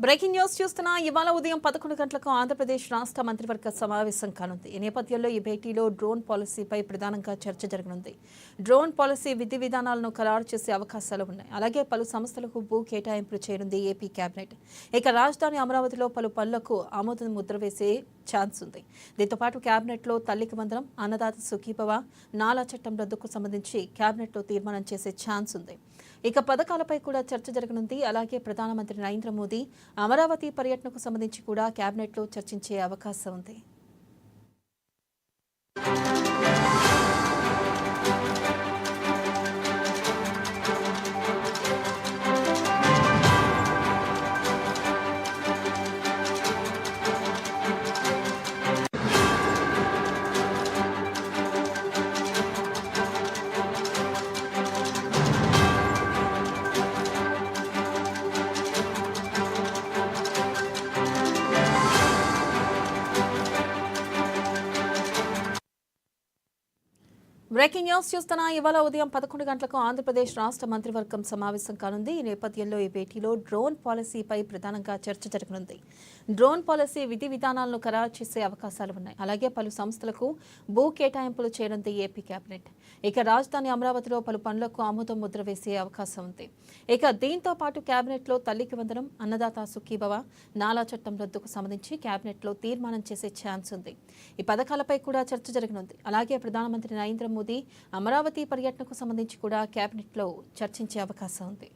Breaking news చూస్తున్నా ఇవాళ ఉదయం 11 గంటలకు ఆంధ్రప్రదేశ్ రాష్ట్ర మంత్రివర్గ సమావేశం కానుంది. ఈ నేపథ్యంలో ఈ భేటీలో డ్రోన్ పాలసీపై ప్రధానంగా చర్చ జరగనుంది. డ్రోన్ పాలసీ విధి విధానాలను ఖరారు చేసే అవకాశాలు ఉన్నాయి. అలాగే పలు సంస్థలకు భూ కేటాయింపులు చేయనుంది ఏపీ కేబినెట్. ఇక రాజధాని అమరావతిలో పలు పనులకు ఆమోద ముద్ర వేసే ఛాన్స్ ఉంది. దీంతో పాటు కేబినెట్లో తల్లికి వందనం, అన్నదాత సుఖీభవ, నాలా చట్టం రద్దుకు సంబంధించి కేబినెట్లో తీర్మానం చేసే ఛాన్స్ ఉంది. ఇక పథకాలపై కూడా చర్చ జరగనుంది. అలాగే ప్రధానమంత్రి నరేంద్ర మోదీ అమరావతి పర్యటనకు సంబంధించి కూడా కేబినెట్లో చర్చించే అవకాశం ఉంది. బ్రేకింగ్ న్యూస్ చూస్తున్నా ఇవాళ ఉదయం 11 గంటలకు ఆంధ్రప్రదేశ్ రాష్ట్ర మంత్రివర్గం సమావేశం కానుంది. ఈ నేపథ్యంలో ఈ భేటీలో డ్రోన్ పాలసీపై ప్రధానంగా చర్చ జరగనుంది. డ్రోన్ పాలసీ విధి విధానాలను ఖరారు చేసే అవకాశాలు ఉన్నాయి. అలాగే పలు సంస్థలకు భూ కేటాయింపులు చేయనుంది ఏపీ కేబినెట్. ఇక రాజధాని అమరావతిలో పలు పనులకు ఆమోదం ముద్ర వేసే అవకాశం ఉంది. ఇక దీంతో పాటు కేబినెట్లో తల్లికి వందనం, అన్నదాత సుఖీభవ, నాలా చట్టం రద్దుకు సంబంధించి కేబినెట్లో తీర్మానం చేసే ఛాన్స్ ఉంది. ఈ పథకాలపై కూడా చర్చ జరగనుంది. అలాగే ప్రధానమంత్రి నరేంద్ర మోదీ అమరావతి పర్యటనకు సంబంధించి కూడా కేబినెట్లో చర్చించే అవకాశం ఉంది.